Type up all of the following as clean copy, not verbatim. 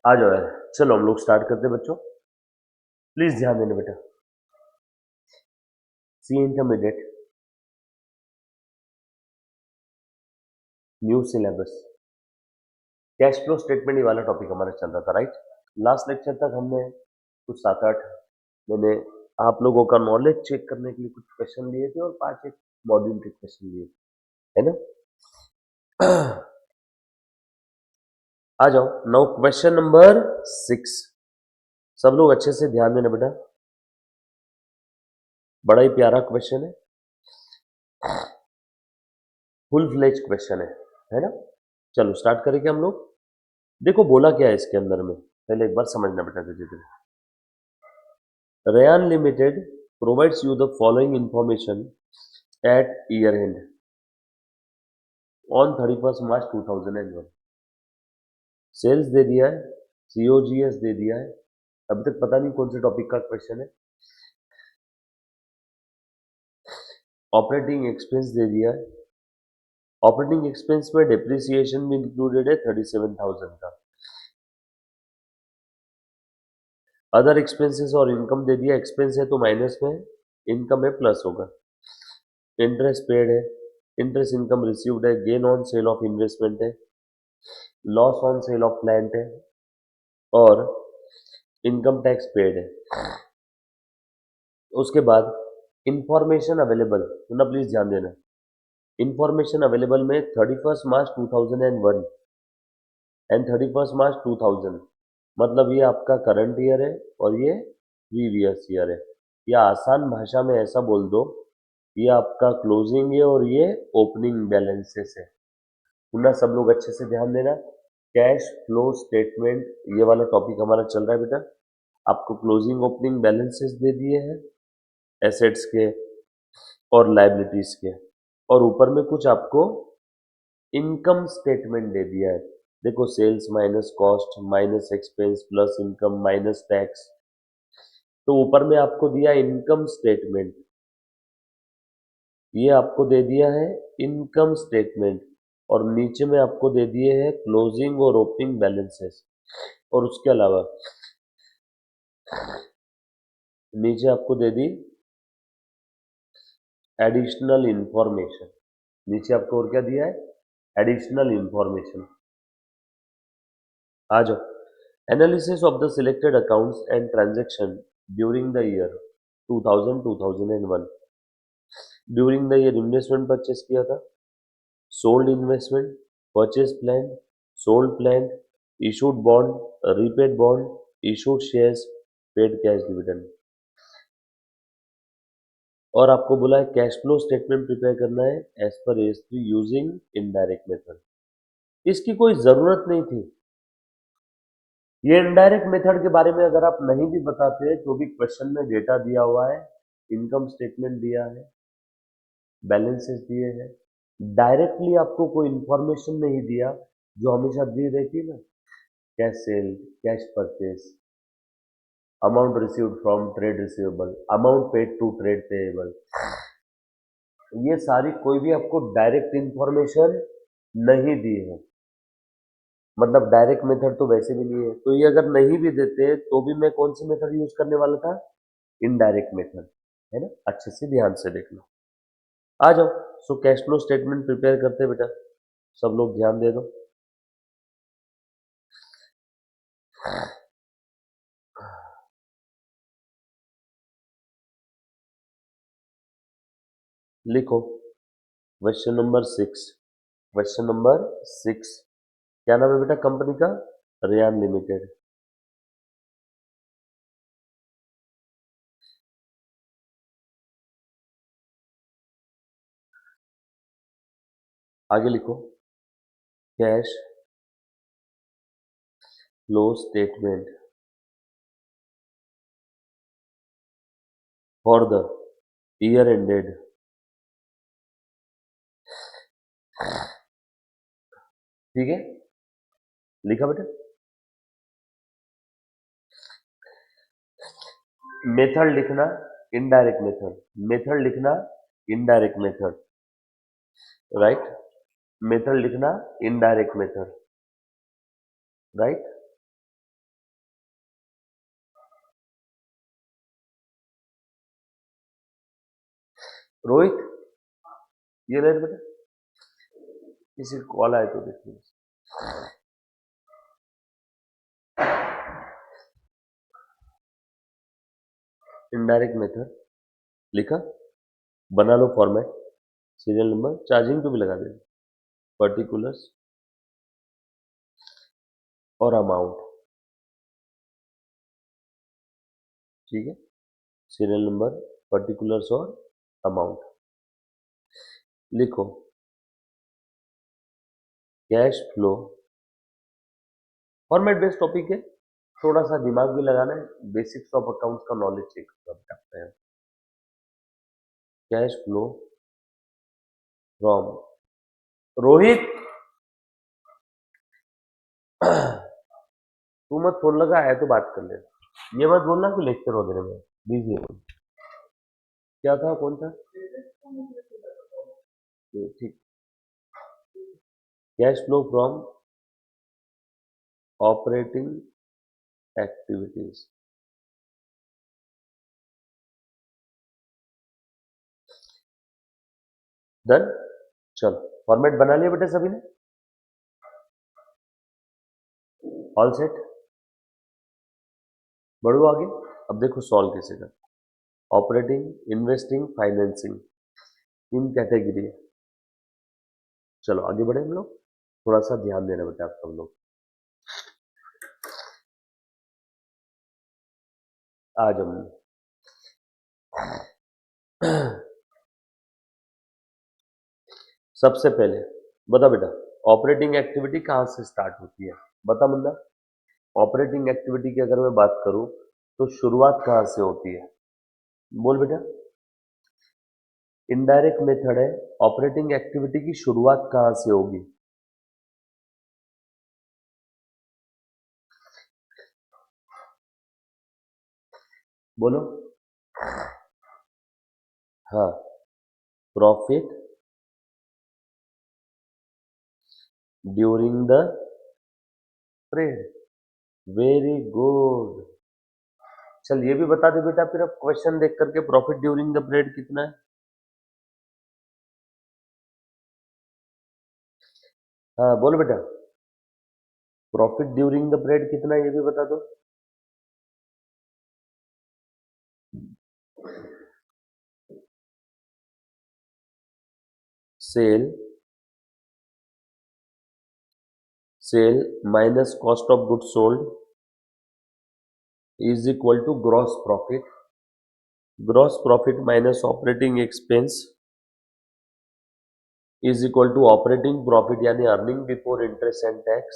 आ जाओ यार, चलो हम लोग स्टार्ट करते हैं बच्चों। प्लीज ध्यान देना बेटा। C intermediate new syllabus cash flow statement, ये वाला टॉपिक हमारा चल रहा था, राइट। लास्ट लेक्चर तक हमने कुछ 7-8 मैंने आप लोगों का नॉलेज चेक करने के लिए कुछ क्वेश्चन लिए थे और 5 एक मॉड्यूल के क्वेश्चन लिए, है ना। आ जाओ, नाउ क्वेश्चन नंबर 6। सब लोग अच्छे से ध्यान देना बेटा, बड़ा ही प्यारा क्वेश्चन है, फुल फ्लेज क्वेश्चन है ना। चलो स्टार्ट करेंगे हम लोग। देखो बोला क्या है इसके अंदर में, पहले एक बार समझना बेटा धीरे धीरे। Rayan Limited provides you the following information at year end on 31st March 2001। Sales दे दिया है, सीओजीएस दे दिया है, अभी तक पता नहीं कौन से टॉपिक का क्वेश्चन है। ऑपरेटिंग एक्सपेंस दे दिया है, ऑपरेटिंग एक्सपेंस में डिप्रिसिएशन भी इंक्लूडेड है 37,000 का। अदर एक्सपेंसेस और इनकम दे दिया, एक्सपेंस है तो माइनस में, इनकम है प्लस होगा। इंटरेस्ट पेड है, इंटरेस्ट इनकम रिसीव्ड है, gain on sale of investment है, loss on sale of plant है और इनकम टैक्स पेड है। उसके बाद इंफॉर्मेशन अवेलेबल, तो ना प्लीज ध्यान देना, इंफॉर्मेशन अवेलेबल में 31st मार्च 2001 एंड 31st मार्च 2000, मतलब ये आपका करंट ईयर है और ये प्रीवियस ईयर है, या आसान भाषा में ऐसा बोल दो, ये आपका क्लोजिंग है और ये ओपनिंग बैलेंसेस है। पुनः सब लोग अच्छे से ध्यान देना, कैश फ्लो स्टेटमेंट ये वाला टॉपिक हमारा चल रहा है बेटा। आपको क्लोजिंग ओपनिंग बैलेंसेस दे दिए हैं एसेट्स के और लाइबिलिटीज के, और ऊपर में कुछ आपको इनकम स्टेटमेंट दे दिया है। देखो sales minus cost minus expense plus income minus tax, तो ऊपर में आपको दिया इनकम स्टेटमेंट, ये आपको दे दिया है इनकम स्टेटमेंट, और नीचे में आपको दे दिए हैं क्लोजिंग और ओपनिंग बैलेंसेस, और उसके अलावा नीचे आपको दे दी एडिशनल इंफॉर्मेशन, नीचे आपको और क्या दिया है, एडिशनल इंफॉर्मेशन। आ जाओ, analysis of the selected accounts and transaction during the year 2000-2001। During the year investment purchase किया था, sold investment, purchase plan, sold plan, issued bond, repaid bond, issued shares, paid cash dividend. और आपको बोला है cash flow statement prepare करना है as per AS3 using indirect method. इसकी कोई जरूरत नहीं थी, ये इनडायरेक्ट मेथड के बारे में अगर आप नहीं भी बताते तो भी क्वेश्चन में डेटा दिया हुआ है, इनकम स्टेटमेंट दिया है, बैलेंसेस दिए हैं, डायरेक्टली आपको कोई इंफॉर्मेशन नहीं दिया जो हमेशा दी रहती है ना, cash sale, cash purchase, amount received from trade receivable, amount paid to trade payable, ये सारी कोई भी आपको डायरेक्ट इंफॉर्मेशन नहीं दी है। मतलब डायरेक्ट मेथड तो वैसे भी नहीं है, तो ये अगर नहीं भी देते तो भी मैं कौन सी मेथड यूज करने वाला था, इनडायरेक्ट मेथड, है ना। अच्छे से ध्यान से देख लो। आ जाओ, so cash flow statement prepare करते हैं बेटा, सब लोग ध्यान दे दो। लिखो क्वेश्चन नंबर 6। क्वेश्चन नंबर 6 क्या नाम है बेटा कंपनी का, रेयान लिमिटेड। आगे लिखो, cash flow statement for the year ended, ठीक है, लिखा बेटा। मेथड लिखना इनडायरेक्ट मेथड, मेथड लिखना इनडायरेक्ट मेथड, राइट, मेथड लिखना इनडायरेक्ट मेथड, राइट। रोहित ये ले बेटा, किसी कॉल आए तो देखिए। इनडायरेक्ट मेथड लिखा, बना लो फॉर्मेट, सीरियल नंबर, चार्जिंग पे भी लगा देना, पर्टिकुलर्स और अमाउंट, ठीक है, सीरियल नंबर, पर्टिकुलर्स और अमाउंट लिखो। Cash flow format based topic है, थोड़ा सा दिमाग भी लगाना है, बेसिक्स ऑफ अकाउंट्स का नॉलेज चेक करते हैं। कैश फ्लो फ्रॉम रोहित तू मत फोन लगा है तो बात कर ले, ये मत बोलना कि लेक्चर वगैरह में बिजी है। क्या था, कौन था? ठीक, cash flow from operating activities, done. चलो फॉर्मेट बना लिया बेटे सभी ने, ऑल सेट, बढ़ो आगे। अब देखो सॉल्व कैसे कर, ऑपरेटिंग, इन्वेस्टिंग, फाइनेंसिंग, तीन कैटेगरी है। चलो आगे बढ़े हम लोग, थोड़ा सा ध्यान देना बेटा आप सब लोग। आज हम सबसे पहले बता बेटा, ऑपरेटिंग एक्टिविटी कहां से स्टार्ट होती है? बता मुन्ना, ऑपरेटिंग एक्टिविटी की अगर मैं बात करूं तो शुरुआत कहां से होती है? बोल बेटा। इनडायरेक्ट मेथड है, ऑपरेटिंग एक्टिविटी की शुरुआत कहां से होगी? बोलो। हाँ, profit during the parade, very good. चल ये भी बता दे बेटा फिर अब क्वेश्चन देख करके, प्रॉफिट ड्यूरिंग द परेड कितना है? हाँ बोलो बेटा, प्रॉफिट ड्यूरिंग द परेड कितना है ये भी बता दो। Sale minus cost of goods sold is equal to gross profit, gross profit minus operating expense is equal to operating profit यानी earning before interest and tax,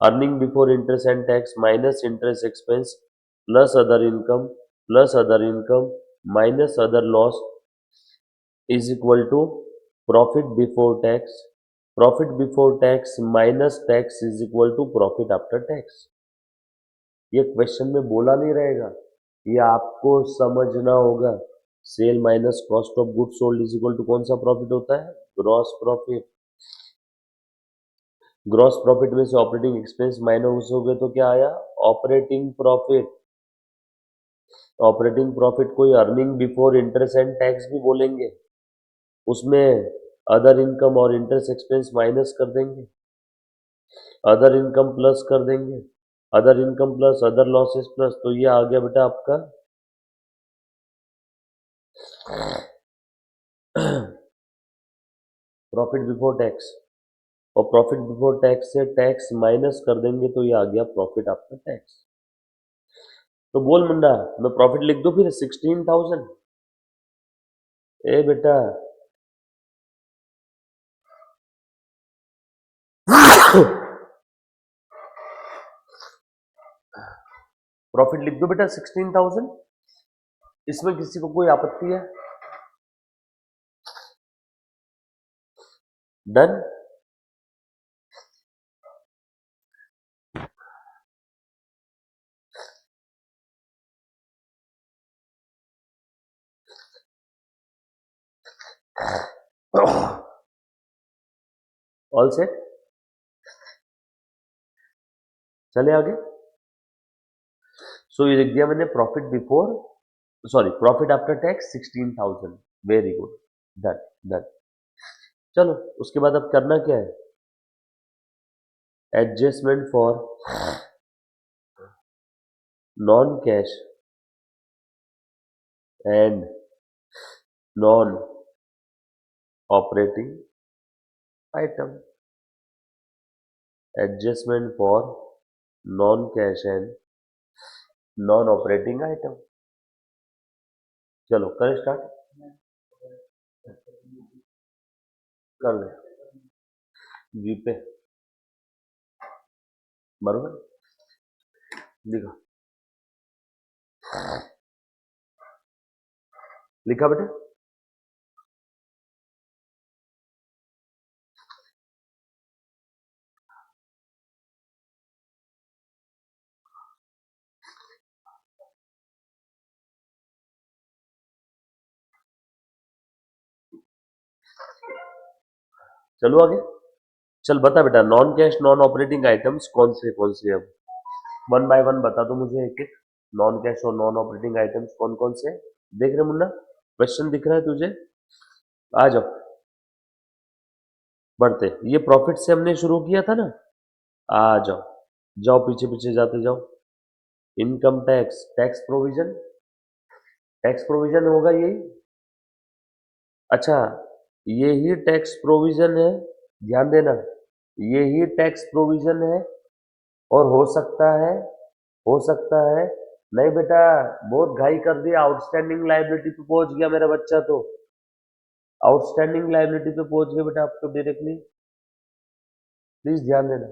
earning before interest and tax minus interest expense plus other income minus other loss is equal to profit before tax, profit before tax minus tax is equal to profit after tax. ये question में बोला नहीं रहेगा, ये आपको समझना होगा। Sale minus cost of goods sold is equal to कौन सा प्रॉफिट होता है? Gross profit. ग्रॉस प्रॉफिट में से ऑपरेटिंग एक्सपेंस माइनस हो गए तो क्या आया? Operating profit. ऑपरेटिंग प्रॉफिट को earning before interest and tax भी बोलेंगे, उसमें अदर इनकम और इंटरेस्ट एक्सपेंस माइनस कर देंगे, अदर इनकम प्लस कर देंगे, other income plus other losses plus, तो ये आ गया बेटा आपका प्रॉफिट बिफोर टैक्स। और प्रॉफिट बिफोर टैक्स से टैक्स माइनस कर देंगे तो ये आ गया प्रॉफिट आफ्टर टैक्स। तो बोल मुंडा, मैं प्रॉफिट लिख दूं फिर 16,000? ए बेटा प्रॉफिट लिख दो बेटा 16,000, इसमें किसी को कोई आपत्ति है? डन। ऑल सेट, चले आगे। सो ये लिख दिया मैंने, profit before, sorry profit after tax 16,000, very good, done done. चलो उसके बाद अब करना क्या है, adjustment for non cash and non operating item, adjustment for non cash and non operating item. चलो करें स्टार्ट, कर ले जी पे, बरोबर लिखा, लिखा बेटा, चलो आगे। चल बता बेटा, non cash non operating items कौन से अब वन बाय वन बता दो मुझे एक एक। नॉन कैश और नॉन ऑपरेटिंग आइटम्स कौन कौन से हैं? देख रहे मुन्ना, क्वेश्चन दिख रहा है तुझे? आ जाओ, बढ़ते, ये प्रॉफिट से हमने शुरू किया था ना, आ जाओ, जाओ पीछे पीछे जाते जाओ। Income tax, tax provision, tax provision होगा यही। अच्छा, यही टैक्स प्रोविजन है, ध्यान देना, यही टैक्स प्रोविजन है। और हो सकता है, नहीं बेटा, बहुत घाई कर दिया, आउटस्टैंडिंग लायबिलिटी पे पहुंच गया मेरा बच्चा, तो आउटस्टैंडिंग लायबिलिटी पे पहुंच गया बेटा आप तो डायरेक्टली, प्लीज ध्यान देना।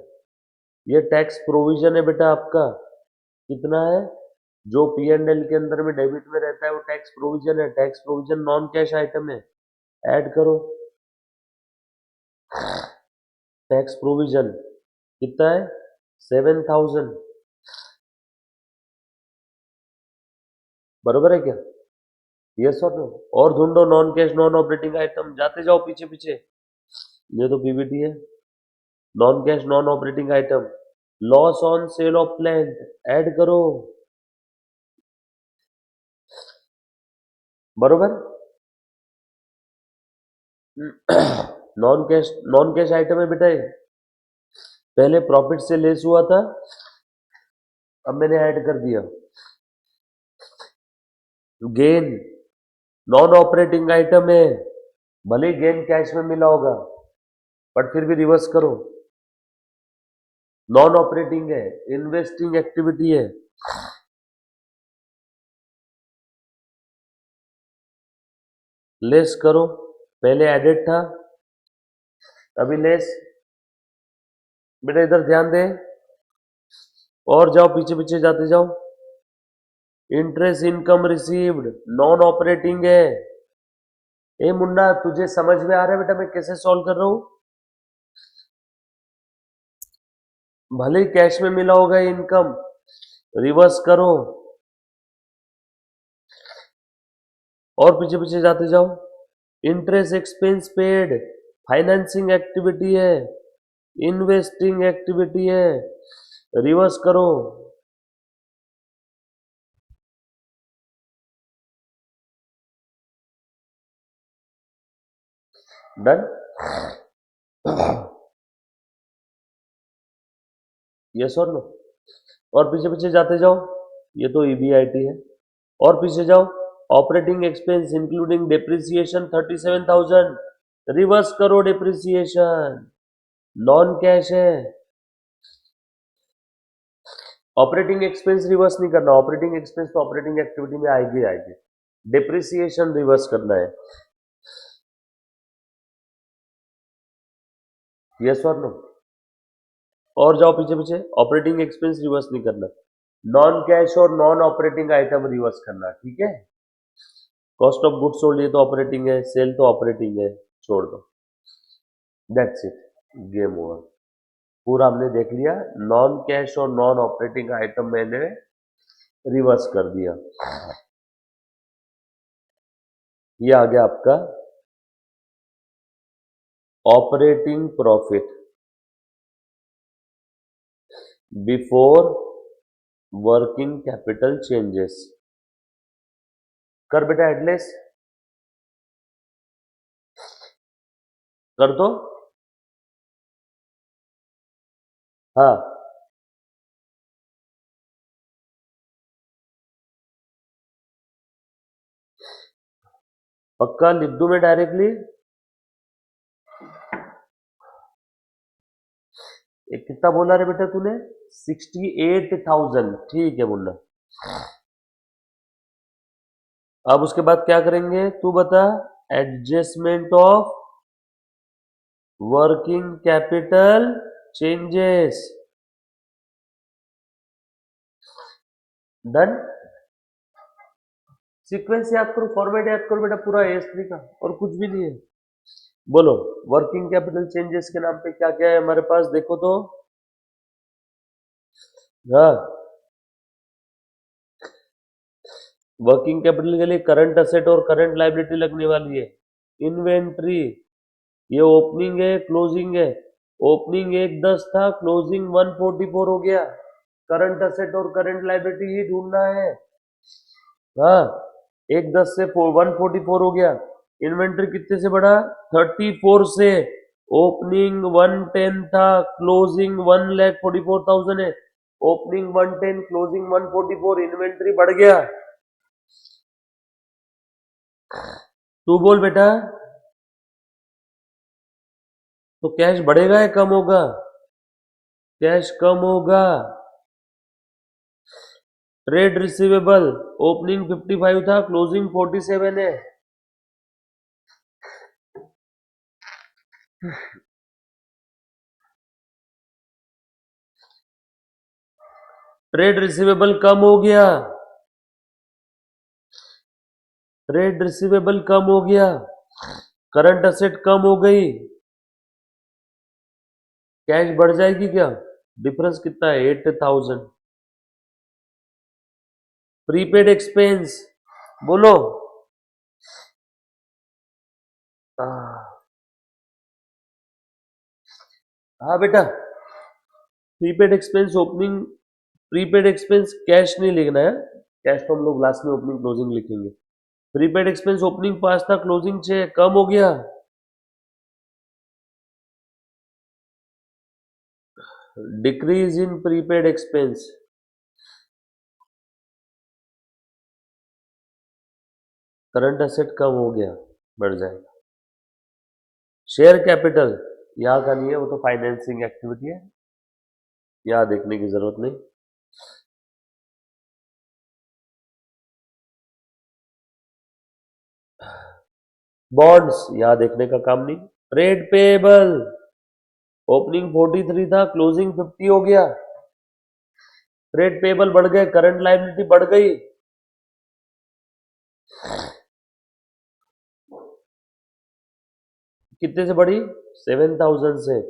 ये टैक्स प्रोविजन है बेटा आपका, कितना है, जो पी एंड एल के अंदर में डेबिट में रहता है वो टैक्स प्रोविजन है। Tax provision non cash item है, ऐड करो। टैक्स प्रोविजन कितना है, 7,000, बरोबर है क्या? यस और नो? और ढूंढो non cash non operating item, जाते जाओ पीछे पीछे, ये तो पीबीटी है। Non cash non operating item, loss on sale of plant, add करो, बरोबर। नॉन कैश आइटम है बेटा ये, पहले प्रॉफिट से लेस हुआ था, अब मैंने ऐड कर दिया। गेन नॉन ऑपरेटिंग आइटम है, भले गेन कैश में मिला होगा बट फिर भी रिवर्स करो, नॉन ऑपरेटिंग है, इन्वेस्टिंग एक्टिविटी है, लेस करो, पहले एडेड था अभी लेस। बेटा इधर ध्यान दे, और जाओ पीछे पीछे जाते जाओ। Interest income received non operating है। ए मुन्ना, तुझे समझ में आ रहा है बेटा मैं कैसे सॉल्व कर रहा हूं? भले ही कैश में मिला होगा इनकम, रिवर्स करो, और पीछे पीछे जाते जाओ। Interest expense paid financing activity है, इन्वेस्टिंग एक्टिविटी है, रिवर्स करो। डन। यस और नो? और पीछे पीछे जाते जाओ, ये तो ईबीआईटी है, और पीछे जाओ। Operating expense including depreciation 37,000, reverse करो डिप्रिसिएशन, नॉन कैश है। ऑपरेटिंग एक्सपेंस रिवर्स नहीं करना, ऑपरेटिंग एक्सपेंस तो ऑपरेटिंग एक्टिविटी में आएगी आएगी, डिप्रिसिएशन रिवर्स करना है। यस और नो? और जाओ पीछे पीछे, ऑपरेटिंग एक्सपेंस रिवर्स नहीं करना, नॉन कैश और नॉन ऑपरेटिंग आइटम रिवर्स करना, ठीक है। कॉस्ट ऑफ गुड्स सोल्ड ये तो ऑपरेटिंग है, सेल तो ऑपरेटिंग है, छोड़ दो, दैट्स इट, गेम ओवर। पूरा हमने देख लिया, नॉन कैश और नॉन ऑपरेटिंग आइटम मैंने रिवर्स कर दिया। ये आ गया आपका operating profit before working capital changes. कर बेटा एडलेस, कर दो। हाँ, पक्का लिख दूं मैं डायरेक्टली? एक कितना बोला रे बेटा तूने? 68,000। ठीक है मुन्ना। अब उसके बाद क्या करेंगे तू बता? Adjustment of working capital changes. Done. Sequence याद करो, फॉर्मेट याद करो बेटा, पूरा एस3 का, और कुछ भी नहीं है। बोलो, वर्किंग कैपिटल चेंजेस के नाम पे क्या क्या है हमारे पास, देखो तो। हाँ, वर्किंग कैपिटल के लिए करंट असेट और करंट लायबिलिटी लगने वाली है। इन्वेंट्री, ये ओपनिंग है क्लोजिंग है। ओपनिंग 110 था, क्लोजिंग 144 हो गया। करंट असेट और करंट लायबिलिटी ही ढूंढना है। हाँ, 110 से 144 हो गया। इन्वेंट्री कितने से बढ़ा? 34 से। ओपनिंग 110 था, क्लोजिंग 1,44,000 है। ओपनिंग 110, क्लोजिंग 144, इन्वेंट्री बढ़ गया। तू बोल बेटा। तो कैश बढ़ेगा या कम होगा? कैश कम होगा। ट्रेड रिसीवेबल, ओपनिंग 55 था, क्लोजिंग 47 है। ट्रेड रिसीवेबल कम हो गया। ट्रेड रिसीवेबल कम हो गया। करंट असेट कम हो गई। कैश बढ़ जाएगी क्या? डिफरेंस कितना है? 8,000। प्रीपेड एक्सपेंस, बोलो। हाँ बेटा, prepaid expense opening, prepaid expense cash नहीं लिखना है। कैश तो हम लोग लास्ट में ओपनिंग क्लोजिंग लिखेंगे। प्रीपेड एक्सपेंस ओपनिंग 5 था, क्लोजिंग 6, कम हो गया। Decrease in prepaid expense, current asset कम हो गया, बढ़ जाएगा। शेयर कैपिटल यहाँ का नहीं है, वो तो फाइनेंसिंग एक्टिविटी है, यहाँ देखने की जरूरत नहीं। बॉन्ड्स यहाँ देखने का काम नहीं। ट्रेड पेएबल, ओपनिंग 43 था, क्लोजिंग 50 हो गया। ट्रेड पेएबल बढ़ गए, करंट लायबिलिटी बढ़ गई। कितने से बढ़ी? 7,000 से।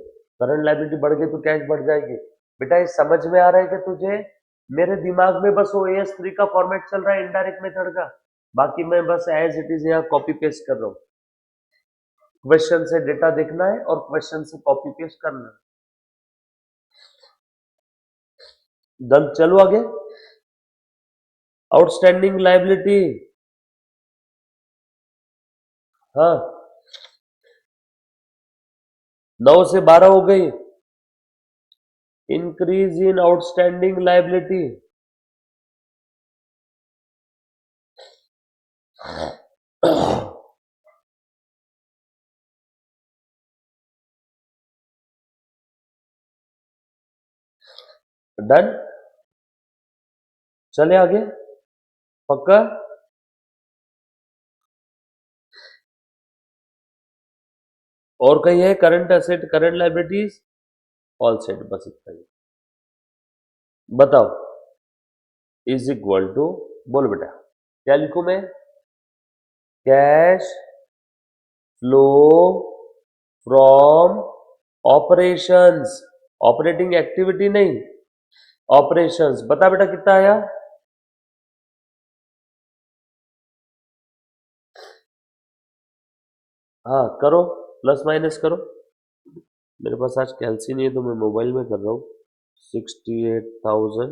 करंट लायबिलिटी बढ़ गई तो कैश बढ़ जाएगी। बेटा ये समझ में आ रहा है कि तुझे? मेरे दिमाग में बस वो AS3 का फॉर्मेट चल रहा है, इनडायरेक्ट मेथड का। बाकी मैं बस एज इट इज यहाँ कॉपी पेस्ट कर रहा हूँ। क्वेश्चन से डेटा देखना है और क्वेश्चन से कॉपी पेस्ट करना है। डन, चलो आगे। आउटस्टैंडिंग लायबिलिटी, हाँ, 9 से 12 हो गई। Increase in outstanding liability, done. चले आगे, पक्का? और कहीं है? Current asset, current liabilities, all set, बस इतना ही। बताओ। इज इक्वल टू, बोल बेटा, क्या लिखूं मैं? Cash flow from operations, operating activity नहीं, ऑपरेशंस। बता बेटा कितना आया? हाँ करो, प्लस माइनस करो। मेरे पास आज कैलसी नहीं है तो मैं मोबाइल में कर रहा हूँ। 68,000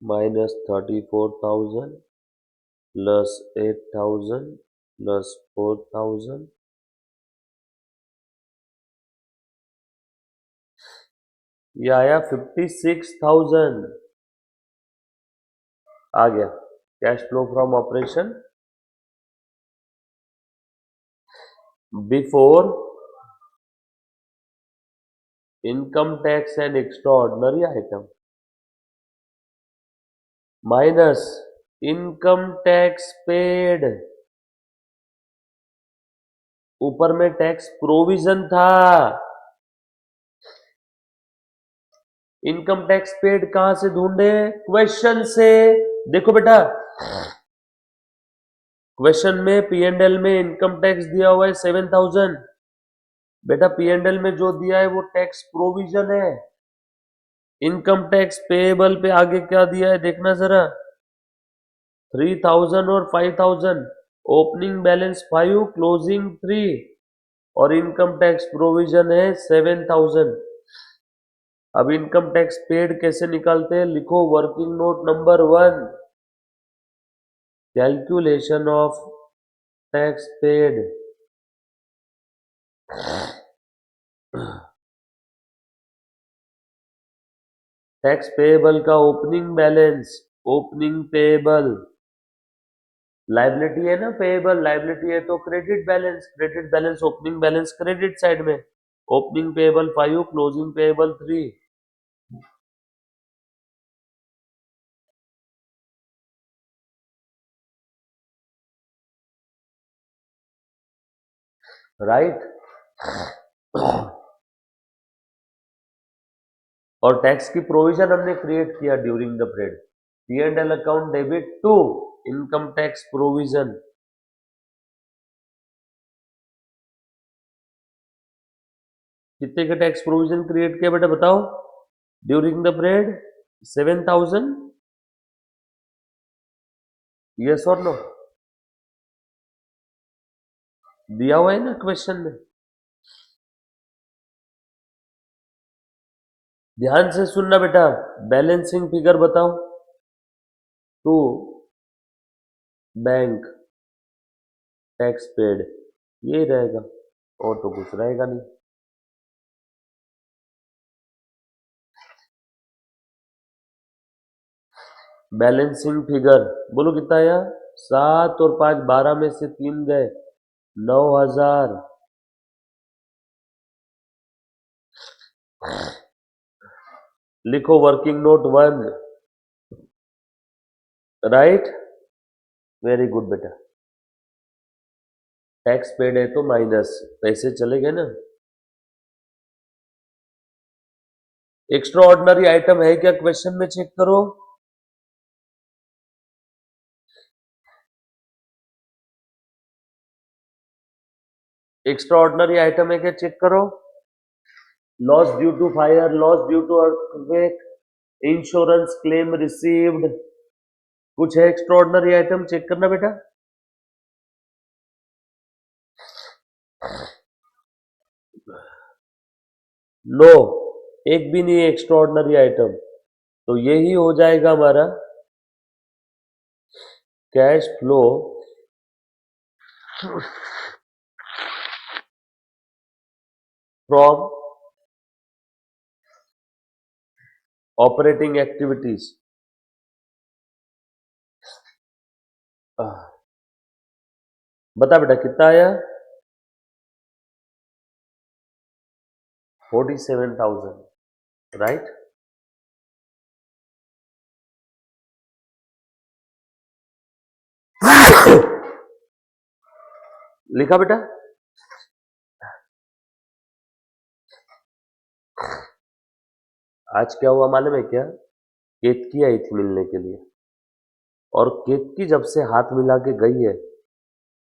माइनस 34,000 प्लस 8,000 प्लस 4000, ये आया 56,000 आ गया cash flow from operation before income tax and extra ordinary item minus income tax paid, ऊपर में टैक्स प्रोविजन था। इनकम टैक्स पेड कहां से ढूंढे? क्वेश्चन से। देखो बेटा, क्वेश्चन में पी एंड एल में इनकम टैक्स दिया हुआ है 7,000। बेटा पी एंड एल में जो दिया है वो टैक्स प्रोविजन है। इनकम टैक्स पेएबल पे आगे क्या दिया है देखना जरा, 3,000 और 5,000। ओपनिंग बैलेंस 5, क्लोजिंग 3 और इनकम टैक्स प्रोविजन है 7,000। अब इनकम टैक्स पेड कैसे निकालते हैं? लिखो working note number 1, calculation of tax paid. Tax payable का opening balance, opening payable liability है ना, पेएबल लाइबिलिटी है तो credit balance, credit balance opening balance credit side में, opening payable 5, closing payable 3। Right. और टैक्स की प्रोविजन हमने create किया during the period. P and L account debit to income tax provision. कितने का टैक्स प्रोविजन क्रिएट किया बेटा बताओ? During the period 7,000। यस और नो? दिया हुआ है ना क्वेश्चन में। ध्यान से सुनना बेटा, बैलेंसिंग फिगर बताओ। टू बैंक टैक्स पेड, ये रहेगा और तो कुछ रहेगा नहीं। बैलेंसिंग फिगर बोलो कितना आया? 7 और 5 12 में से 3 गए, 9,000। लिखो working note 1। Right, very good बेटा। टैक्स पेड है तो माइनस पैसे चले गए ना। एक्स्ट्रा ऑर्डिनरी आइटम है क्या क्वेश्चन में? चेक करो। एक्स्ट्रा ऑर्डिनरी आइटम है क्या? चेक करो। Loss due to fire, loss due to earthquake, insurance claim received, कुछ है एक्स्ट्रा ऑर्डिनरी आइटम? चेक करना बेटा। नो, एक भी नहीं है एक्स्ट्रा ऑर्डिनरी आइटम। तो यही हो जाएगा हमारा cash flow from operating activities. बता बेटा कितना आया? 47,000। राइट। लिखा बेटा? आज क्या हुआ मालूम है क्या? केतकी आई थी मिलने के लिए, और केतकी जब से हाथ मिला के गई है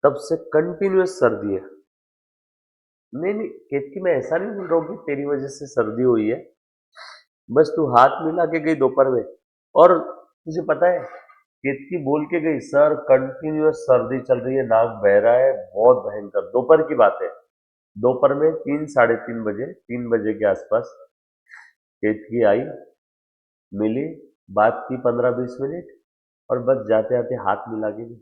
तब से कंटिन्यूअस सर्दी है। नहीं नहीं केतकी, मैं ऐसा नहीं बोल रहा हूँ कि तेरी वजह से सर्दी हुई है, बस तू हाथ मिला के गई दोपहर में। और तुझे पता है केतकी बोल के गई, सर कंटिन्यूअस सर्दी चल रही है, नाक बह रहा है, बहुत भयंकर। दोपहर की बात है, दोपहर में 3 साढ़े 3 बजे, 3 बजे के आसपास केतकी आई, मिली, बात की 15-20 मिनट और बस जाते जाते हाथ मिला के गई।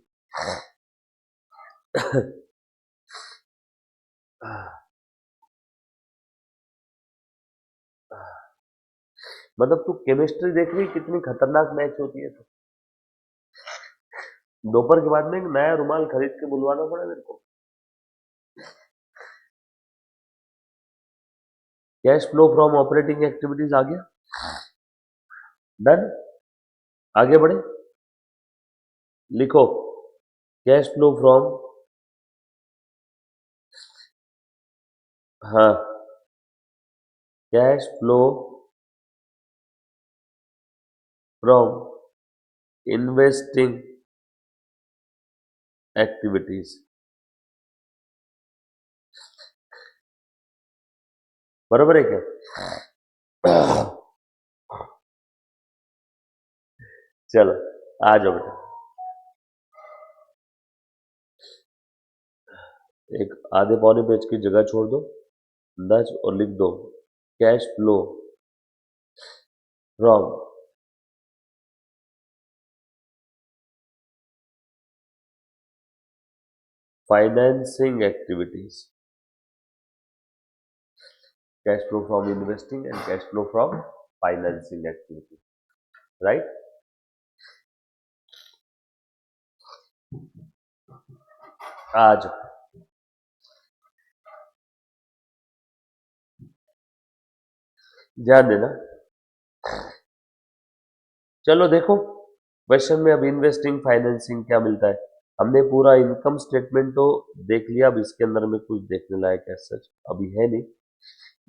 मतलब तू केमिस्ट्री देख रही कितनी खतरनाक मैच होती है। तो दोपहर के बाद में एक नया रुमाल खरीद के बुलवाना पड़ा मेरे को। Cash flow from operating activities आ गया। डन। आगे बढ़े। लिखो कैश फ्लो फ्रॉम, हाँ, cash flow from investing activities. बराबर है क्या? चलो आ जाओ बेटा, एक आधे पौने पेज की जगह छोड़ दो 10 और लिख दो cash flow from financing activities. Cash flow from investing and cash flow from financing activities, right. आज ध्यान देना। चलो देखो क्वेश्चन में अब इन्वेस्टिंग फाइनेंसिंग क्या मिलता है। हमने पूरा इनकम स्टेटमेंट तो देख लिया, अब इसके अंदर में कुछ देखने लायक है सच अभी है नहीं।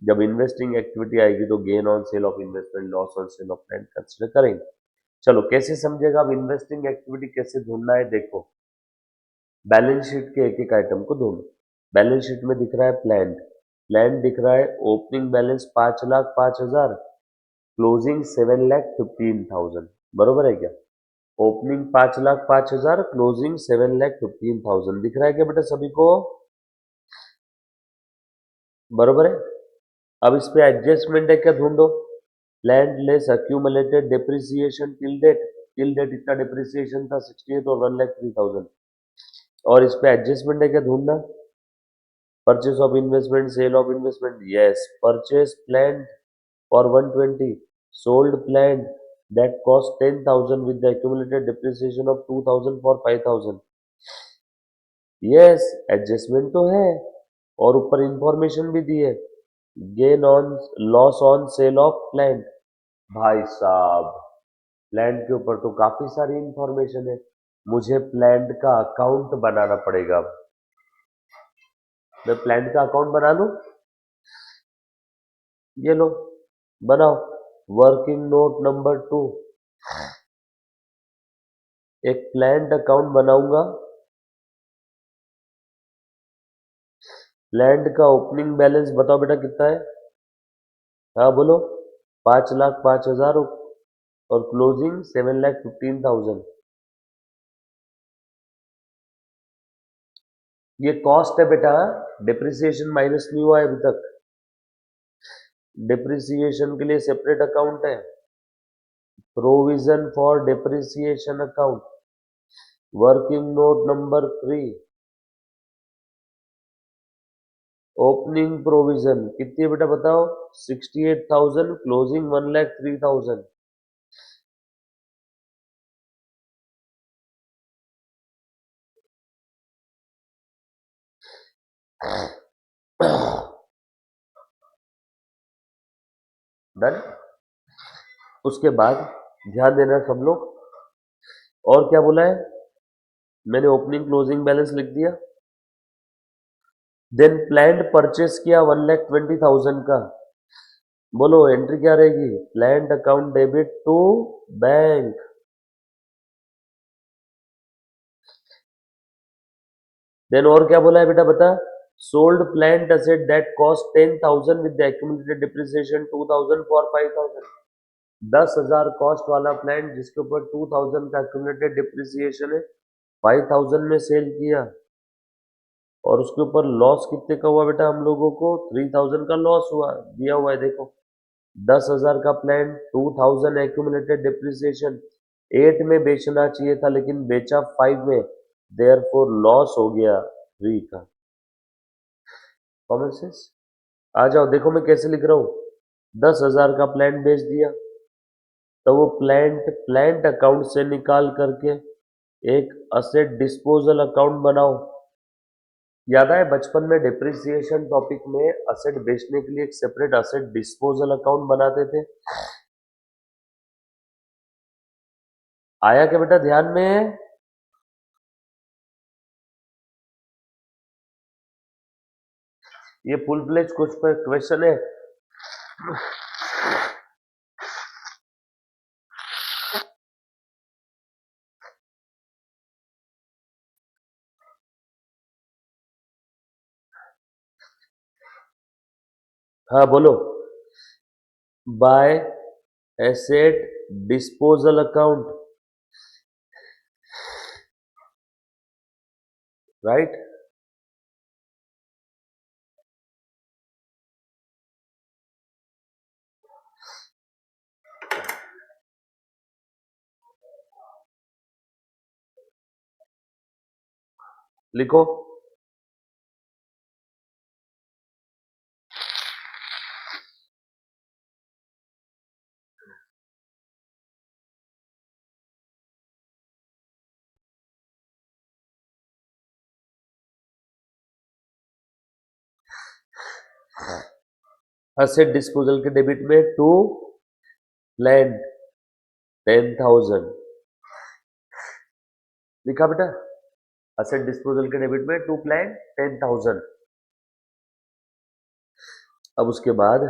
जब इन्वेस्टिंग एक्टिविटी आएगी तो gain on sale of investment, loss on sale of land consider करेंगे। चलो कैसे समझेगा अब इन्वेस्टिंग एक्टिविटी कैसे ढूंढना है। देखो बैलेंस शीट के एक एक आइटम को ढूंढो। बैलेंस शीट में दिख रहा है प्लैंड, प्लैंड दिख रहा है ओपनिंग बैलेंस 5,05,000, क्लोजिंग 7,15,000। बरोबर है क्या? ओपनिंग 5,05,000, क्लोजिंग 7,15,000 दिख रहा है क्या बेटा सभी को? बरोबर है। अब इस पे एडजस्टमेंट है क्या ढूंढो। Land less accumulated depreciation till date इतना डिप्रिसिएशन था 68 और 1,03,000। और इस पे एडजस्टमेंट है क्या ढूंढना। Purchase of investment, sale of investment, yes. Purchase plant for 120, sold plant that cost 10,000 with the accumulated depreciation of 2,000 for 5,000। Yes adjustment तो है और ऊपर इंफॉर्मेशन भी दी है, gain on loss on sale of land. भाई साहब लैंड के ऊपर तो काफी सारी इंफॉर्मेशन है, मुझे प्लैंड का अकाउंट बनाना पड़ेगा। मैं प्लैंड का अकाउंट बना लूं, ये लो बनाओ। वर्किंग नोट नंबर 2, एक प्लैंड अकाउंट बनाऊंगा। लैंड का ओपनिंग बैलेंस बताओ बेटा कितना है। हाँ बोलो। 5,05,000 और क्लोजिंग 7,15,000। ये कॉस्ट है बेटा, डिप्रिसिएशन माइनस नहीं हुआ है अभी तक। डिप्रिसिएशन के लिए सेपरेट अकाउंट है, provision for depreciation account. Working note number 3, opening provision कितनी है बेटा बताओ। 68,000, क्लोजिंग 1,03,000। डन। उसके बाद ध्यान देना सब लोग, और क्या बोला है मैंने, ओपनिंग क्लोजिंग बैलेंस लिख दिया। देन प्लैंड परचेस किया 1,20,000 का। बोलो एंट्री क्या रहेगी, plant account debit to bank. Then और क्या बोला है बेटा बता, sold plant asset that cost 10,000 with the accumulated depreciation 2,000 for 5,000। 10,000 cost वाला प्लैंड जिसके ऊपर 2,000 का एक्यूमुलेटेड डिप्रिसिएशन है, 5,000 में सेल किया। और उसके ऊपर लॉस कितने का हुआ बेटा, हम लोगों को 3,000 का लॉस हुआ, दिया हुआ है देखो। 10,000 का प्लान, 2,000 एक्यूमुलेटेड डिप्रिसिएशन। 8 में बेचना चाहिए था लेकिन बेचा 5 में, देयरफॉर लॉस हो गया 3 का। Common sense. आ जाओ, देखो मैं कैसे लिख रहा हूं। 10,000 का प्लांट बेच दिया, तो वो प्लांट अकाउंट से निकाल करके एक असेट डिस्पोजल अकाउंट बनाओ। याद है बचपन में डिप्रिसिएशन टॉपिक में असेट बेचने के लिए एक सेपरेट असेट डिस्पोजल अकाउंट बनाते थे। आया क्या बेटा ध्यान में? ये फुल फ्लेज कुछ क्वेश्चन है। हाँ बोलो। Bye asset disposal account, right. लिखो। असेट डिस्पोजल के डेबिट में टू प्लांट 10,000 लिखा बेटा। असेट डिस्पोजल के डेबिट में टू प्लांट 10,000। अब उसके बाद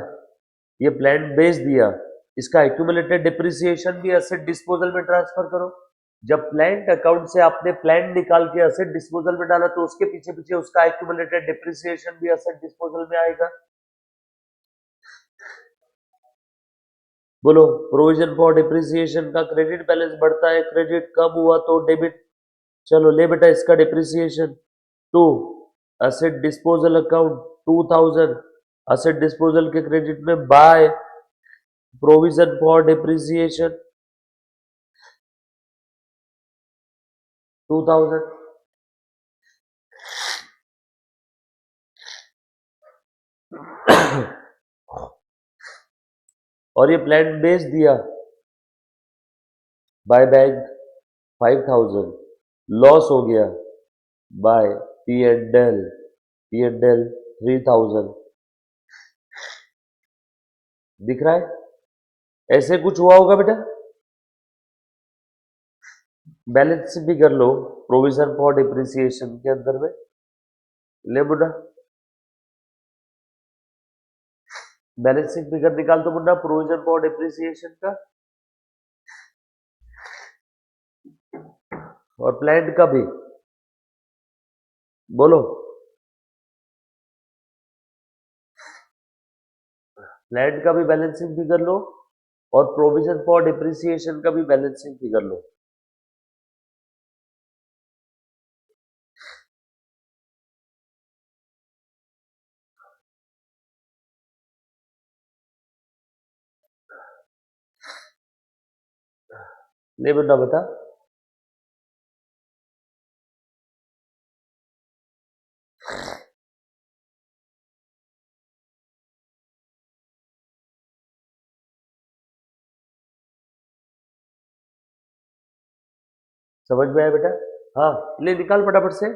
ये प्लांट बेच दिया, इसका एक्यूमुलेटेड डिप्रिसिएशन भी असेट डिस्पोजल में ट्रांसफर करो। जब प्लांट अकाउंट से आपने प्लांट निकाल के असेट डिस्पोजल में डाला, तो उसके पीछे पीछे उसका एक्यूमुलेटेड डिप्रिसिएशन भी असेट डिस्पोजल में आएगा। बोलो, प्रोविजन फॉर डिप्रिसिएशन का क्रेडिट बैलेंस बढ़ता है, क्रेडिट कम हुआ तो डेबिट। चलो ले बेटा इसका depreciation. To asset disposal account 2,000, asset disposal के क्रेडिट में बाय प्रोविजन फॉर डिप्रिसिएशन 2,000। और ये प्लांट बेच दिया बाय बैंक 5,000, लॉस हो गया बाय पी एंड एल 3,000। दिख रहा है? ऐसे कुछ हुआ होगा बेटा। बैलेंस भी कर लो प्रोविजन फॉर डिप्रिसिएशन के अंदर में। ले मुन्ना, बैलेंसिंग फिगर निकाल दो मुन्ना प्रोविजन फॉर डिप्रिसिएशन का और प्लांट का भी। बोलो, प्लांट का भी बैलेंसिंग फिगर लो और प्रोविजन फॉर डिप्रिसिएशन का भी बैलेंसिंग फिगर लो। ले मुन्ना बता। समझ में आया बेटा? हाँ ले निकाल फटाफट से।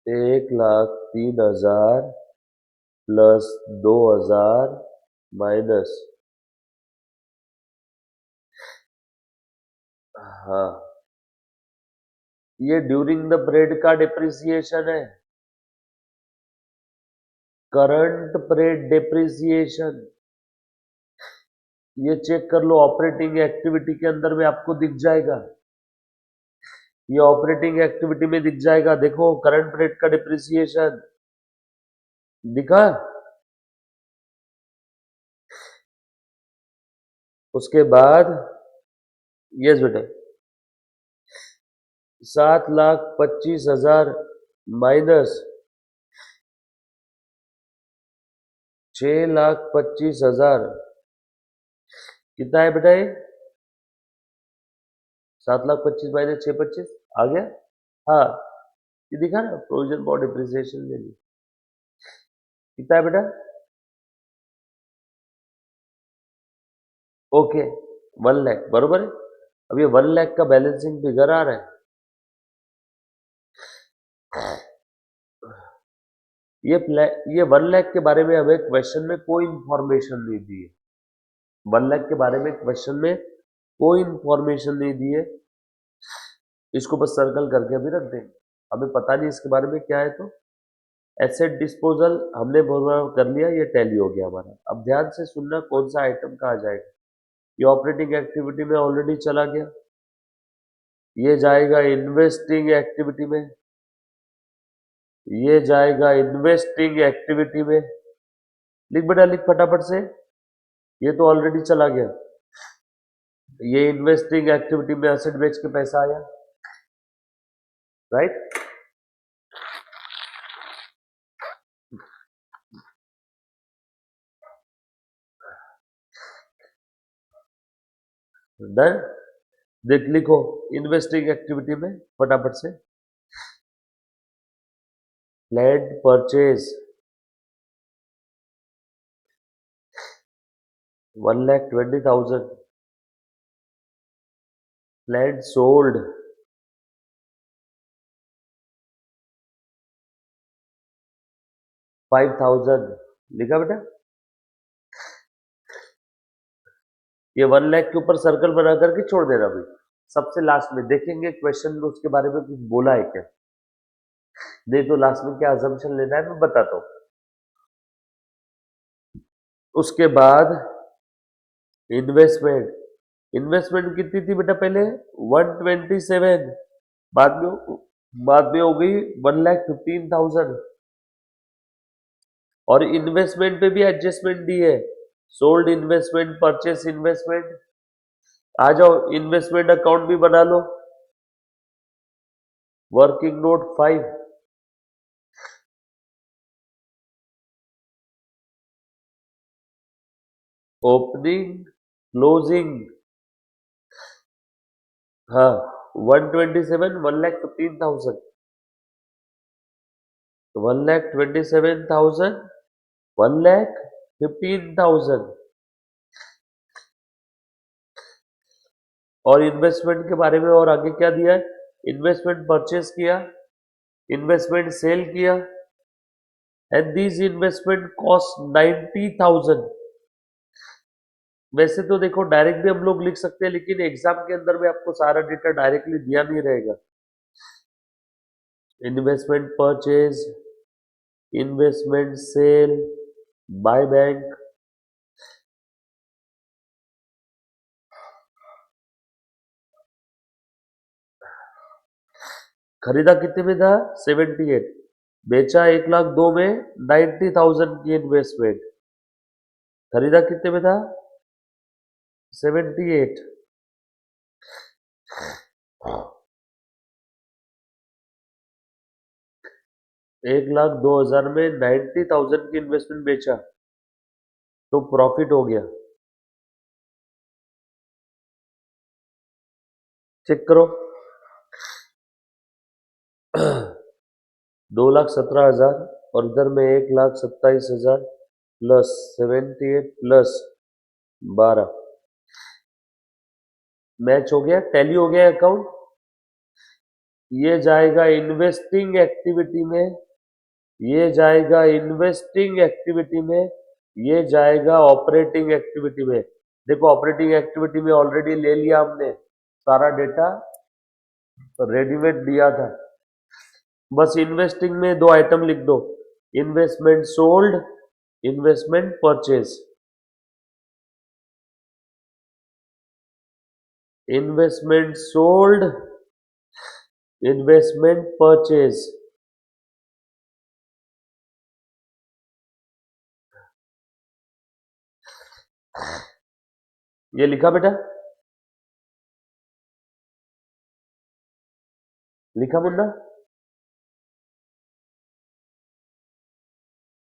1,03,000 प्लस 2,000 माइनस, हाँ ये ड्यूरिंग द पीरियड का डिप्रिसिएशन है। करंट पीरियड डिप्रिसिएशन ये चेक कर लो, ऑपरेटिंग एक्टिविटी के अंदर में आपको दिख जाएगा। ये ऑपरेटिंग एक्टिविटी में दिख जाएगा। देखो करंट पीरियड का डिप्रिसिएशन दिखा। उसके बाद यस बेटा 7,25,000 माइनस 6,25,000 कितना है बेटा ये? 7,25,000 माइनस 6,25 आ गया। हाँ, ये दिखा ना, प्रोविजन फॉर डिप्रिसिएशन ले ली। कितना है बेटा? ओके, 1 लाख बरोबर है। अब ये 1 लाख का बैलेंसिंग फिगर आ रहा है। ये 1 लाख के बारे में हमें क्वेश्चन में कोई इंफॉर्मेशन नहीं दी है। 1 लाख के बारे में क्वेश्चन में कोई इंफॉर्मेशन नहीं दी है। इसको बस सर्कल करके अभी रख देंगे, हमें पता नहीं इसके बारे में क्या है। तो एसेट डिस्पोजल हमने बहुत कर लिया, ये टैली हो गया हमारा। अब ध्यान से सुनना, कौन सा आइटम कहाँ जाएगा। ये ऑपरेटिंग एक्टिविटी में ऑलरेडी चला गया, ये जाएगा इन्वेस्टिंग एक्टिविटी में, ये जाएगा इन्वेस्टिंग एक्टिविटी में। लिख बेटा लिख फटाफट से, ये तो ऑलरेडी चला गया। ये इन्वेस्टिंग एक्टिविटी में एसेट बेच के पैसा आया, राइट। डन। देख लिखो इन्वेस्टिंग एक्टिविटी में फटाफट से, लैंड परचेज 1,20,000, लैंड सोल्ड 5,000। लिखा बेटा? ये 1 लाख के ऊपर सर्कल बना करके छोड़ देना भाई। सबसे लास्ट में देखेंगे क्वेश्चन में उसके बारे में कुछ बोला है क्या, नहीं तो लास्ट में क्या अजम्पशन लेना है मैं बताता हूं। उसके बाद इन्वेस्टमेंट, इन्वेस्टमेंट कितनी थी बेटा पहले? 127, बाद में हो गई 1,15,000। और इन्वेस्टमेंट पे भी एडजस्टमेंट दी है, सोल्ड इन्वेस्टमेंट, परचेस इन्वेस्टमेंट। आ जाओ इन्वेस्टमेंट अकाउंट भी बना लो, वर्किंग नोट 5, ओपनिंग क्लोजिंग। हाँ, 127, 1,15,000, 1,27,000, 1,15,000। और इन्वेस्टमेंट के बारे में और आगे क्या दिया है? इन्वेस्टमेंट परचेस किया, इन्वेस्टमेंट सेल किया, एंड दिस इन्वेस्टमेंट कॉस्ट 90,000। वैसे तो देखो डायरेक्ट भी हम लोग लिख सकते हैं, लेकिन एग्जाम के अंदर में आपको सारा डेटा डायरेक्टली दिया नहीं रहेगा। Investment purchase, investment sale, by bank. खरीदा कितने में था? 78। बेचा 1,02,000 में, 90,000 की इन्वेस्टमेंट। खरीदा कितने में था? 78। 1,02,000 में 90,000 की इन्वेस्टमेंट बेचा तो प्रॉफिट हो गया। चेक करो। 2,17,000 और इधर में 1,27,000 प्लस 78 प्लस 12, मैच हो गया, टैली हो गया अकाउंट। ये जाएगा इन्वेस्टिंग एक्टिविटी में, ये जाएगा इन्वेस्टिंग एक्टिविटी में, ये जाएगा ऑपरेटिंग एक्टिविटी में। देखो ऑपरेटिंग एक्टिविटी में ऑलरेडी ले लिया हमने, सारा डेटा रेडीमेड दिया था। बस इन्वेस्टिंग में दो आइटम लिख दो, investment sold, investment purchase. Investment sold, investment purchase. ये लिखा बेटा? लिखा मुन्ना?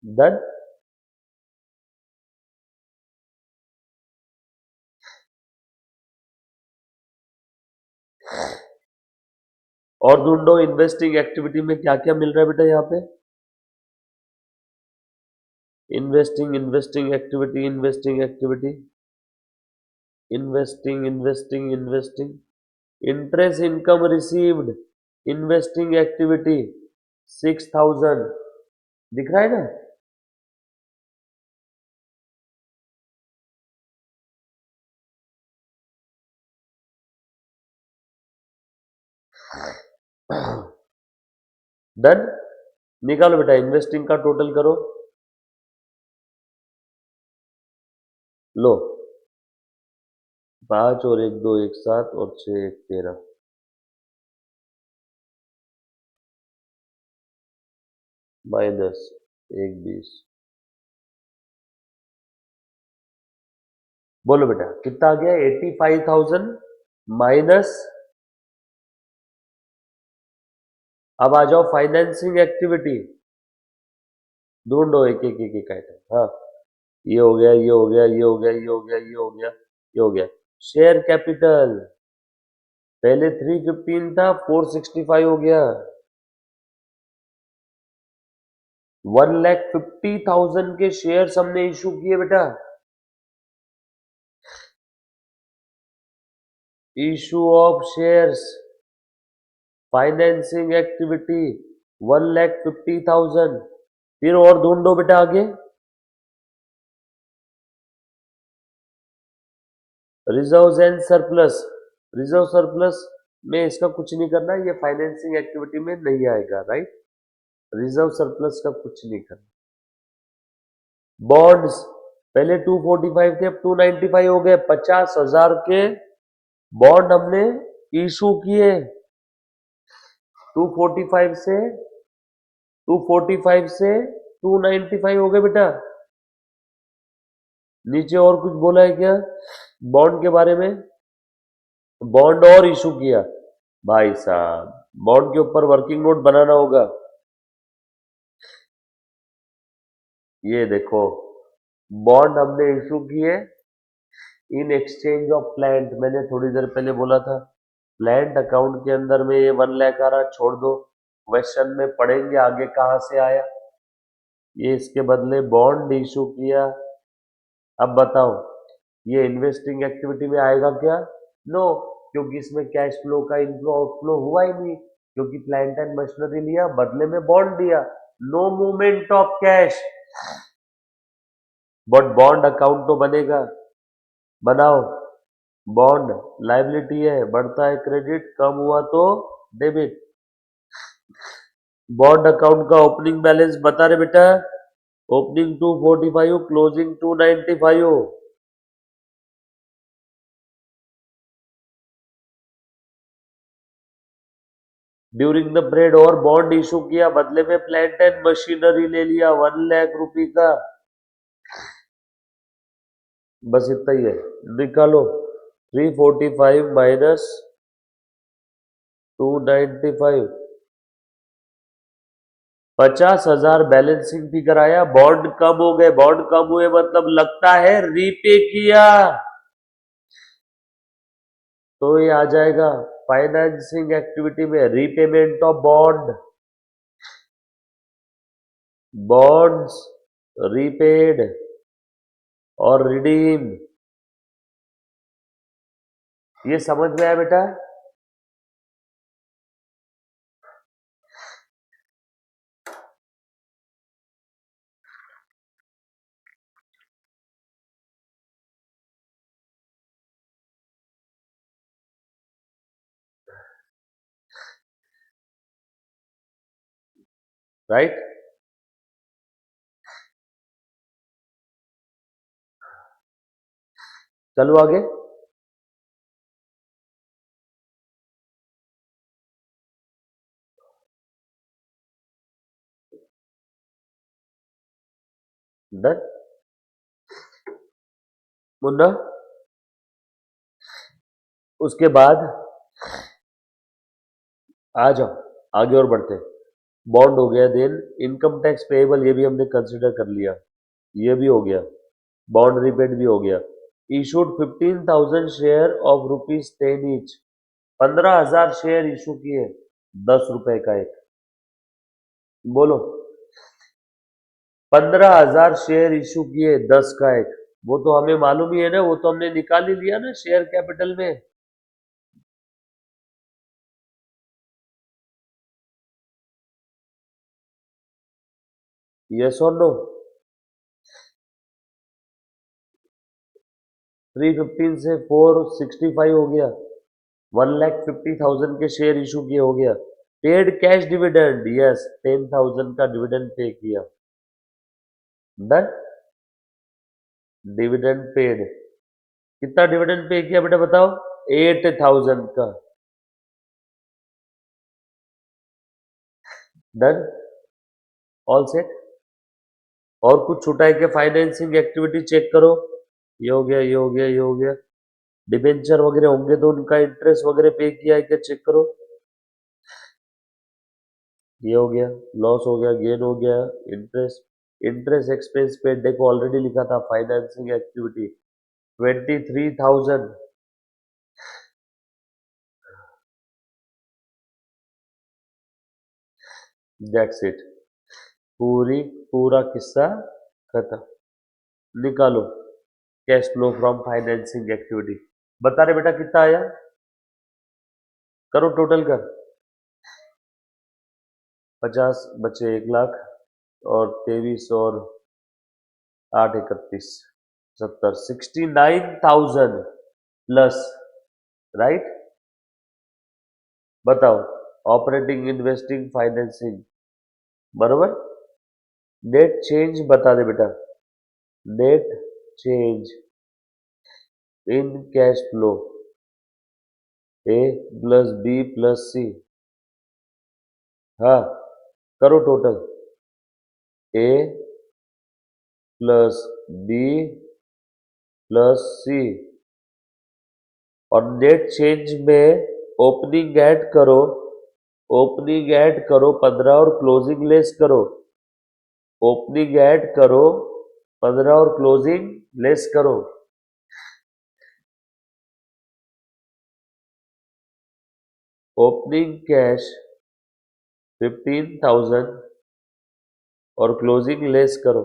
डन। और ढूंढो इन्वेस्टिंग एक्टिविटी में क्या क्या मिल रहा है बेटा। यहाँ पे investing investing activity investing activity investing interest income received investing activity 6,000 दिख रहा है ना। डन। निकालो बेटा इन्वेस्टिंग का टोटल करो। लो 5 और 1 2 1 7 और 6 1 13 माइनस 1 20। बोलो बेटा कितना आ गया 85,000 माइनस। अब आ जाओ फाइनेंसिंग एक्टिविटी ढूंढो एक एक एक एक आइटम। हाँ ये हो गया ये हो गया ये हो गया ये हो गया ये हो गया ये हो गया। शेयर कैपिटल पहले 315 था 465 हो गया। 1,50,000 के शेयर्स हमने इशू किए बेटा। Issue of shares financing activity 1,50,000। फिर और ढूंढो बेटा आगे। Reserve and surplus reserve surplus में इसका कुछ नहीं करना, ये फाइनेंसिंग एक्टिविटी में नहीं आएगा, राइट। रिजर्व सरप्लस का कुछ नहीं करना। बॉन्ड्स पहले 245 थे अब 295 हो गए। 50,000 के बॉन्ड हमने इशू किए 245 से 295 हो गए बेटा। नीचे और कुछ बोला है क्या बॉन्ड के बारे में। बॉन्ड और इशू किया भाई साहब, बॉन्ड के ऊपर वर्किंग नोट बनाना होगा। ये देखो बॉन्ड हमने इशू किए इन एक्सचेंज ऑफ प्लांट। मैंने थोड़ी देर पहले बोला था प्लांट अकाउंट के अंदर में ये 1 लाख आ रहा, छोड़ दो, क्वेश्चन में पढ़ेंगे आगे कहां से आया। ये इसके बदले बॉन्ड इशू किया। अब बताओ ये इन्वेस्टिंग एक्टिविटी में आएगा क्या। नो, क्योंकि इसमें कैश फ्लो का इनफ्लो आउटफ्लो हुआ ही नहीं, क्योंकि प्लांट एंड मशीनरी लिया बदले में बॉन्ड दिया। No movement of cash, but bond account तो बनेगा। बनाओ बॉन्ड लायबिलिटी है, बढ़ता है क्रेडिट, कम हुआ तो डेबिट। बॉन्ड अकाउंट का ओपनिंग बैलेंस बता रहे बेटा, opening 245 closing 295। During the period और बॉन्ड इशू किया, बदले में प्लांट एंड मशीनरी ले लिया 1 लाख रुपए का। बस इतना ही है, निकालो 345 माइनस 295। 50,000 बैलेंसिंग फिगर आया, बॉन्ड कम हो गए। बॉन्ड कम हुए मतलब लगता है रीपे किया, तो ये आ जाएगा फाइनेंसिंग एक्टिविटी में repayment of bond. Bonds repaid और रिडीम। ये समझ में आया बेटा। राइट। चलो आगे। डन मुन्ना। उसके बाद आ जाओ आगे और बढ़ते। बॉन्ड हो गया, देन इनकम टैक्स पेएबल, ये भी हमने कंसिडर कर लिया, ये भी हो गया। बॉन्ड रिपेड भी हो गया। Issued 15,000 share of ₹10 each, 15,000 share issue किए। 10 रुपए का एक। बोलो, 15,000 शेयर इशू किए, 10 का एक। वो तो हमें मालूम ही है ना, वो तो हमने निकाल ही लिया ना शेयर कैपिटल में। यस और नो? 315 से 465 हो गया, 1,50,000 के शेयर इशू किए, हो गया। पेड कैश डिविडेंड, यस, 10,000 का डिविडेंड पे किया। डन। डिविडेंड पेड, कितना डिविडेंड पे किया बेटा बताओ? 8,000 का। Done, all set. और कुछ छूटा है क्या? फाइनेंसिंग एक्टिविटी चेक करो। ये हो गया, ये हो गया, ये हो गया। डिबेंचर वगैरह होंगे तो उनका इंटरेस्ट वगैरह पे किया है क्या, चेक करो। ये हो गया, लॉस हो गया, गेन हो गया, इंटरेस्ट। इंटरेस्ट एक्सपेंस पे देखो ऑलरेडी लिखा था फाइनेंसिंग एक्टिविटी 23,000। दैट्स इट, पूरा किस्सा खत्म। निकालो cash flow from financing activity. बता रहे बेटा कितना आया? करो टोटल कर। 50 बचे 1,00,000, और 23 और 8 31 70, 69,000 प्लस। राइट, बताओ। ऑपरेटिंग, इन्वेस्टिंग, फाइनेंसिंग, बरोबर। नेट चेंज बता दे बेटा। Net change in cash flow, A plus B plus C. हाँ, करो total. A plus B plus C, और नेट चेंज में ओपनिंग ऐड करो। ओपनिंग ऐड करो 15 और क्लोजिंग लेस करो। ओपनिंग ऐड करो 15 और क्लोजिंग लेस करो। ओपनिंग कैश 15,000 और क्लोजिंग लेस करो।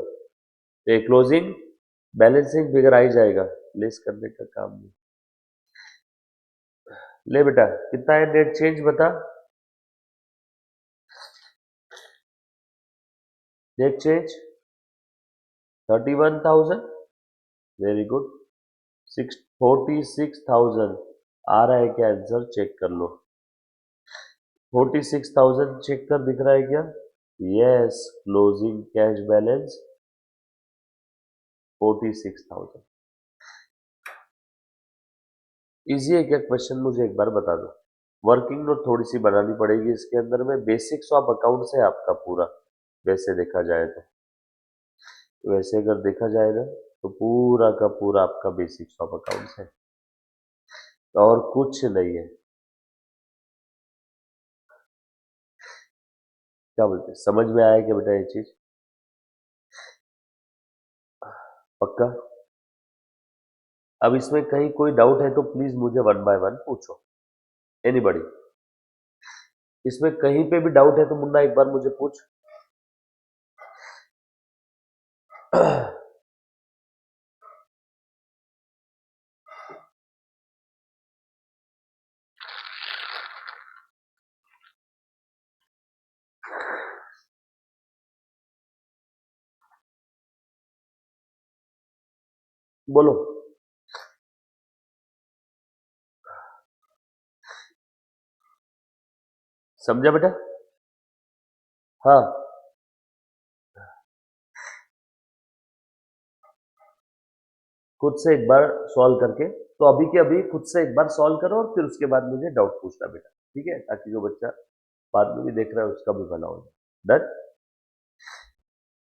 ये क्लोजिंग बैलेंसिंग फिगर आ ही जाएगा, लेस करने का काम नहीं। ले बेटा, कितना है नेट चेंज बता। Net change 31,000, very good. 46,000 आ रहा है क्या आंसर, चेक कर लो। 46,000 चेक कर, दिख रहा है क्या? Yes, closing cash balance 46,000। Easy है क्या क्वेश्चन, मुझे एक बार बता दो। वर्किंग नोट थोड़ी सी बनानी पड़ेगी इसके अंदर में। बेसिक्स ऑफ अकाउंट्स है आपका पूरा, वैसे देखा जाए तो। वैसे अगर देखा जाए ना, तो पूरा का पूरा आपका बेसिक्स ऑफ अकाउंट्स है, और कुछ नहीं है। क्या बोलते हैं, समझ में आया क्या बेटा ये चीज? पक्का? अब इसमें कहीं कोई डाउट है तो प्लीज मुझे 1 बाय 1 पूछो। एनीबॉडी? इसमें कहीं पे भी डाउट है तो मुन्ना एक बार मुझे पूछ। बोलो। समझा बेटा? हाँ, खुद से एक बार सॉल्व करके, तो अभी के अभी खुद से एक बार सॉल्व करो, और फिर उसके बाद मुझे डाउट पूछना बेटा, ठीक है? ताकि जो बच्चा बाद में भी देख रहा है उसका भी भला हो जाए। डन।